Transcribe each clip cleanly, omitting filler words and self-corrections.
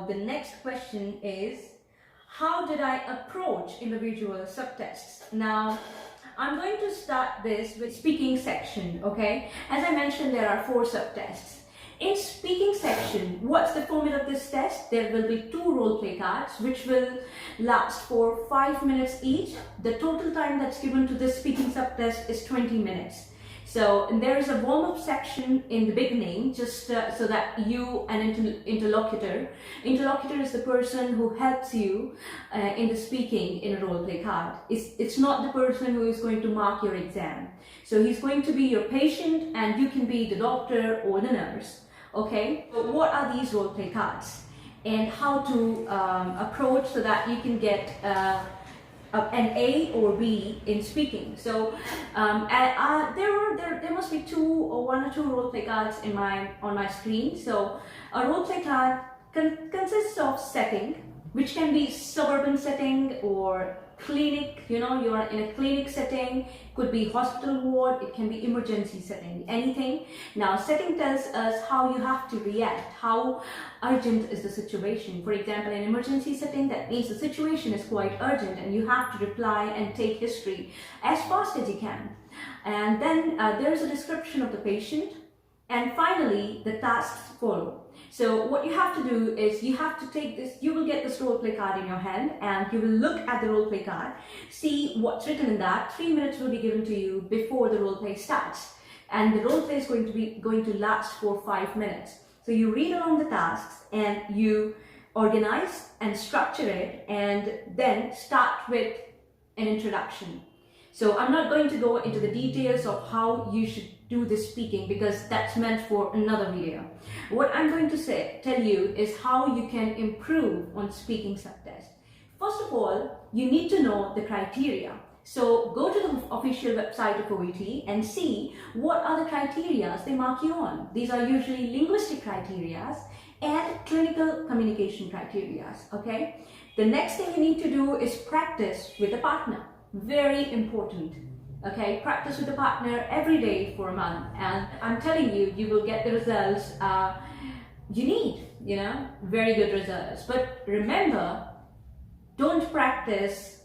the next question is, how did I approach individual subtests? Now, I'm going to start this with speaking section, okay? As I mentioned, there are 4 subtests. In speaking section, what's the format of this test? There will be 2 role play cards which will last for 5 minutes each. The total time that's given to this speaking subtest is 20 minutes. So there is a warm-up section in the beginning, just so that you and interlocutor is the person who helps you in the speaking in a role play card. It's not the person who is going to mark your exam. So he's going to be your patient and you can be the doctor or the nurse. Okay, so what are these role play cards and how to approach so that you can get an A or B in speaking? So there must be 1 or 2 role play cards on my screen. So a role play card consists of setting, which can be suburban setting or clinic, you know, you are in a clinic setting, could be hospital ward, it can be emergency setting, anything. Now, setting tells us how you have to react, how urgent is the situation. For example, in emergency setting, that means the situation is quite urgent and you have to reply and take history as fast as you can. And then there is a description of the patient, and finally the tasks follow. So what you have to do is you have to take this, you will get this role play card in your hand and you will look at the role play card, see what's written in that. 3 minutes will be given to you before the role play starts, and the role play is going to last for 5 minutes. So you read along the tasks and you organize and structure it and then start with an introduction. So I'm not going to go into the details of how you should do this speaking because that's meant for another video. What I'm going to tell you is how you can improve on speaking subtest. First of all, you need to know the criteria. So go to the official website of OET and see what are the criteria they mark you on. These are usually linguistic criteria and clinical communication criteria, okay? The next thing you need to do is practice with a partner. Very important. Okay, practice with a partner every day for a month, and I'm telling you, you will get the results you need, you know, very good results. But remember, don't practice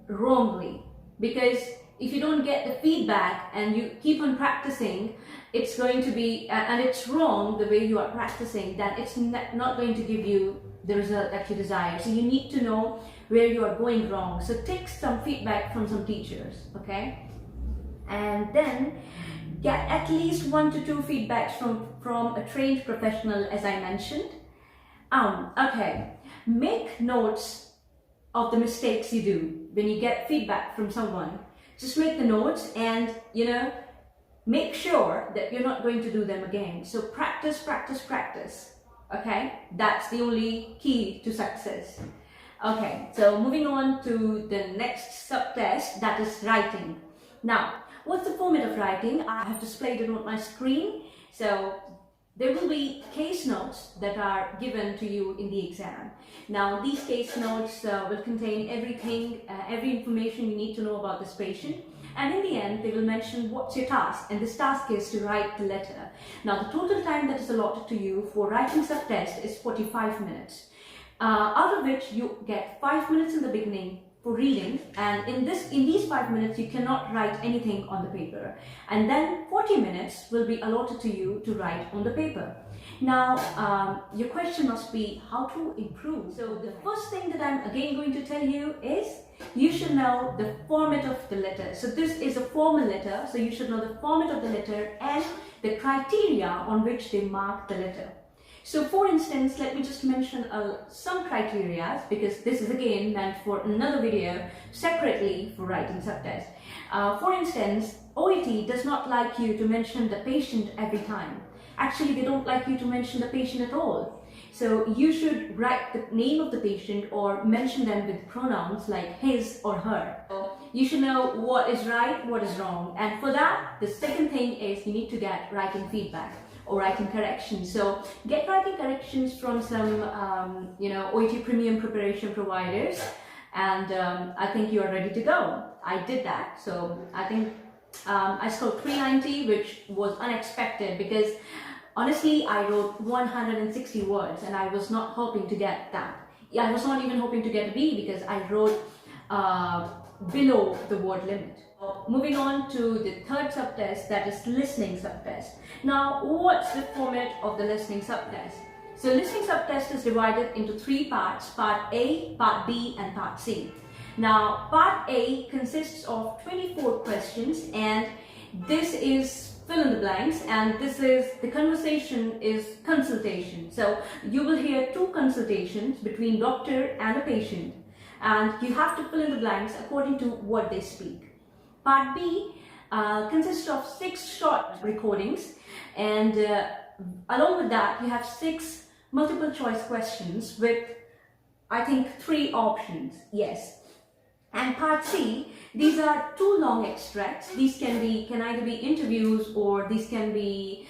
wrongly, because if you don't get the feedback and you keep on practicing, it's going to be, and it's wrong the way you are practicing, then it's not going to give you the result that you desire. So you need to know where you are going wrong. So take some feedback from some teachers, okay? And then get at least 1 to 2 feedbacks from a trained professional, as I mentioned. Okay, make notes of the mistakes you do when you get feedback from someone. Just make the notes and, you know, make sure that you're not going to do them again. So practice, practice, practice. Okay, that's the only key to success. Okay, so moving on to the next subtest, that is writing. Now, what's the format of writing? I have displayed it on my screen. So there will be case notes that are given to you in the exam. Now, these case notes will contain everything, every information you need to know about this patient. And in the end, they will mention what's your task, and this task is to write the letter. Now, the total time that is allotted to you for writing subtest is 45 minutes. Out of which you get 5 minutes in the beginning for reading, and in these 5 minutes you cannot write anything on the paper, and then 40 minutes will be allotted to you to write on the paper. Now your question must be how to improve. So the first thing that I'm again going to tell you is you should know the format of the letter. So this is a formal letter, so you should know the format of the letter and the criteria on which they mark the letter. So for instance, let me just mention some criteria, because this is again meant for another video separately for writing subtest. For instance, OET does not like you to mention the patient every time. Actually, they don't like you to mention the patient at all. So you should write the name of the patient or mention them with pronouns like his or her. So you should know what is right, what is wrong. And for that, the second thing is you need to get writing feedback or writing corrections. So get writing corrections from some OET premium preparation providers, and I think you are ready to go. I did that, so I think I scored 390, which was unexpected because Honestly, I wrote 160 words and I was not hoping to get that. Yeah, I was not even hoping to get a B because I wrote below the word limit. Moving on to the third subtest, that is listening subtest. Now, what's the format of the listening subtest? So listening subtest is divided into three parts: part A, part B, and part C. Now, part A consists of 24 questions, and this is fill in the blanks, and this is the conversation is consultation. So you will hear two consultations between doctor and a patient, and you have to fill in the blanks according to what they speak. Part B consists of 6 short recordings, and along with that you have 6 multiple choice questions with, I think, 3 options. Yes. And part C, these are 2 long extracts. These can either be interviews, or these can be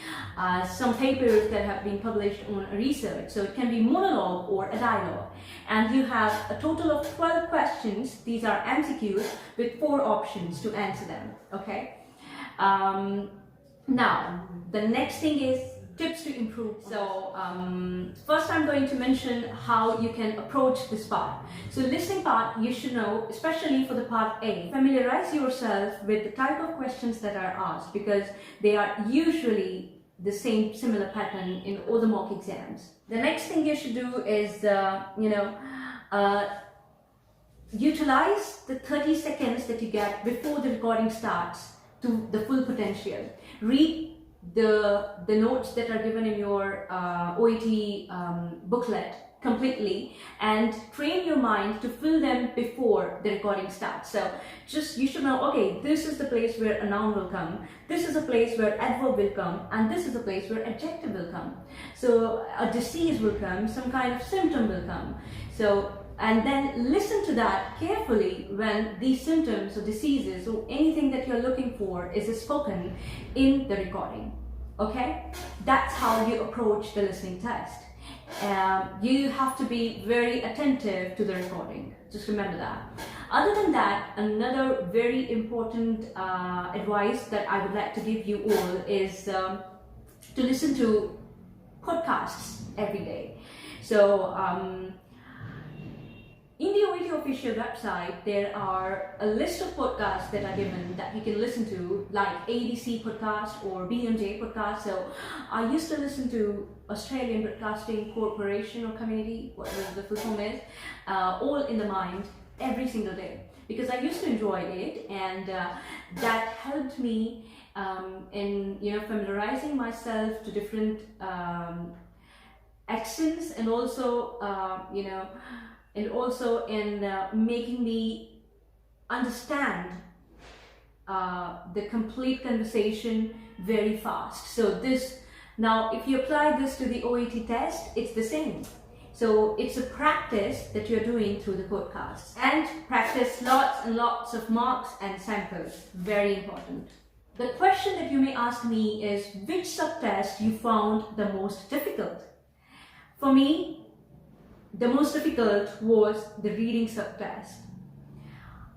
some papers that have been published on research. So it can be monologue or a dialogue. And you have a total of 12 questions. These are MCQs with 4 options to answer them. Okay. Now, the next thing is tips to improve. So first I'm going to mention how you can approach this part. So listening part, you should know, especially for the part A, familiarize yourself with the type of questions that are asked, because they are usually the similar pattern in all the mock exams. The next thing you should do is utilize the 30 seconds that you get before the recording starts to the full potential. Read the notes that are given in your OET booklet completely, and train your mind to fill them before the recording starts. So you should know, okay, this is the place where a noun will come, this is a place where adverb will come, and this is a place where adjective will come. So a disease will come, some kind of symptom will come. So, and then listen to that carefully when these symptoms or diseases or anything that you're looking for is spoken in the recording. Okay, that's how you approach the listening test. You have to be very attentive to the recording. Just remember that. Other than that, another very important advice that I would like to give you all is to listen to podcasts every day. So in the OET official website, there are a list of podcasts that are given that you can listen to, like ADC podcast or BMJ podcast. So I used to listen to Australian Broadcasting Corporation or Community, whatever the full form is, All in the Mind, every single day, because I used to enjoy it, and that helped me in familiarizing myself to different accents, and also in making me understand the complete conversation very fast. So now if you apply this to the OET test, it's the same. So it's a practice that you're doing through the podcasts, and practice lots and lots of mocks and samples. Very important. The question that you may ask me is, which subtest you found the most difficult? For me, the most difficult was the reading subtest.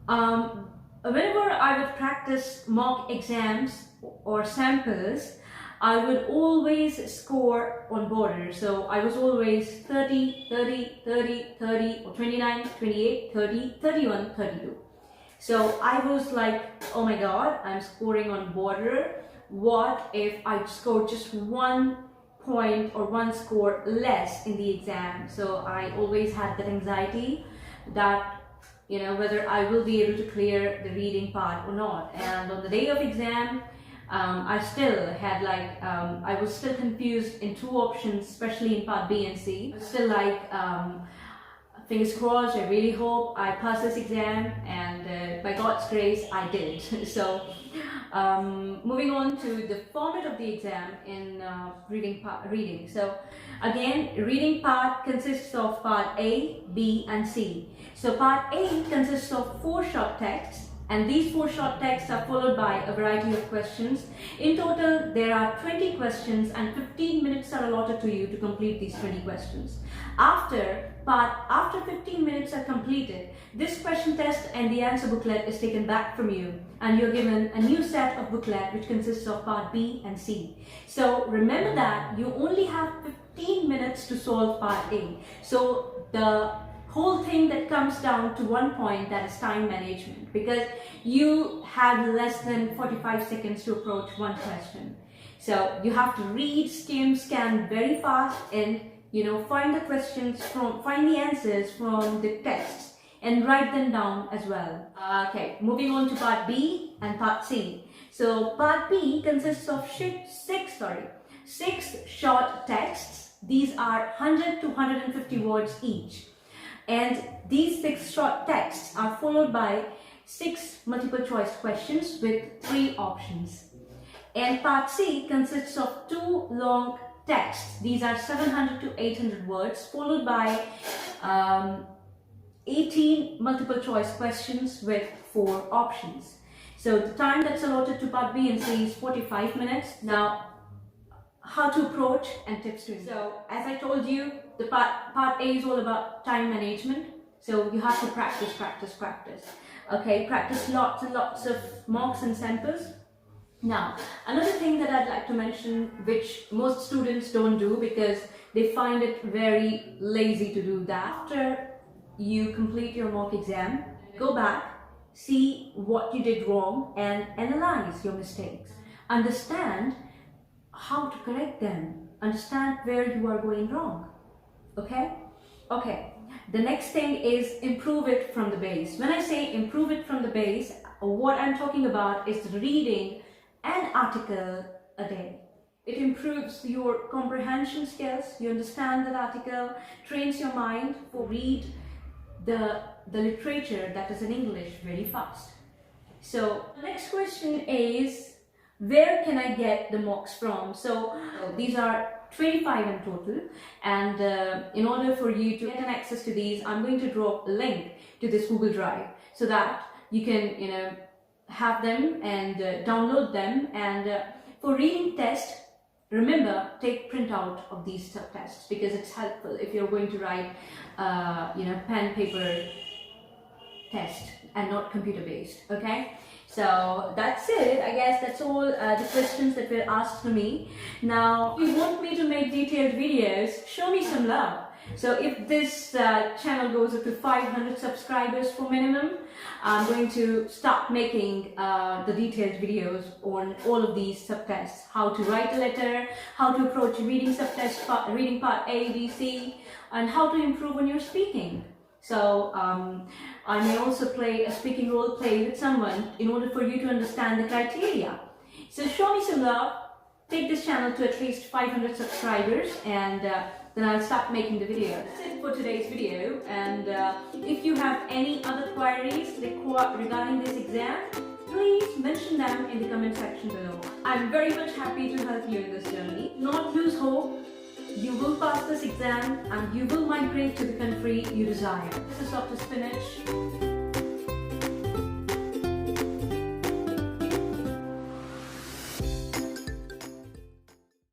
Whenever I would practice mock exams or samples, I would always score on border. So I was always 30, 30, 30, 30, or 29, 28, 30, 31, 32. So I was like, oh my god, I'm scoring on border. What if I scored just 1 point or 1 score less in the exam? So I always had that anxiety that whether I will be able to clear the reading part or not. And on the day of exam, I still had I was still confused in 2 options, especially in part B and C. Still fingers crossed, I really hope I pass this exam, and by God's grace I did. So moving on to the format of the exam in reading. So again, reading part consists of part A, B and C. So part A consists of 4 short texts, And these 4 short texts are followed by a variety of questions. In total, there are 20 questions and 15 minutes are allotted to you to complete these 20 questions. After 15 minutes are completed, this question test and the answer booklet is taken back from you and you're given a new set of booklet which consists of part B and C. So remember that you only have 15 minutes to solve part A. So the whole thing that comes down to one point, that is time management, because you have less than 45 seconds to approach one question. So you have to read, skim, scan very fast and find the answers from the texts and write them down as well. Okay, moving on to part B and part C. So part B consists of 6 short texts. These are 100 to 150 words each. And these 6 short texts are followed by 6 multiple choice questions with 3 options. And part C consists of 2 long texts. These are 700 to 800 words followed by 18 multiple choice questions with 4 options. So the time that's allotted to part B and C is 45 minutes. Now, how to approach and tips to it. So as I told you, the part A is all about time management. So you have to practice. Okay, practice lots and lots of mocks and samples. Now, another thing that I'd like to mention, which most students don't do because they find it very lazy to do that. After you complete your mock exam, go back, see what you did wrong and analyze your mistakes. Understand how to correct them. Understand where you are going wrong. Okay? Okay. The next thing is improve it from the base. When I say improve it from the base, what I'm talking about is reading an article a day. It improves your comprehension skills. You understand that article, trains your mind to read the literature that is in English very fast. So the next question is, where can I get the mocks from? So these are 25 in total, and in order for you to get an access to these, I'm going to drop a link to this Google Drive so that you can have them and download them. And for reading test, remember, take printout of these subtests because it's helpful if you're going to write pen paper test and not computer based. Okay, so that's it. I guess that's all the questions that were asked to me. Now, if you want me to make detailed videos, show me some love. So if this channel goes up to 500 subscribers for minimum, I'm going to start making the detailed videos on all of these subtests. How to write a letter, how to approach reading subtest, reading part A, B, C, and how to improve on your speaking. So I may also play a speaking role play with someone in order for you to understand the criteria. So show me some love, take this channel to at least 500 subscribers, and then I'll start making the video. That's it for today's video, and if you have any other queries regarding this exam, please mention them in the comment section below. I'm very much happy to help you in this journey. Not lose hope. You will pass this exam and you will migrate to the country you desire. This is Dr. Spinach.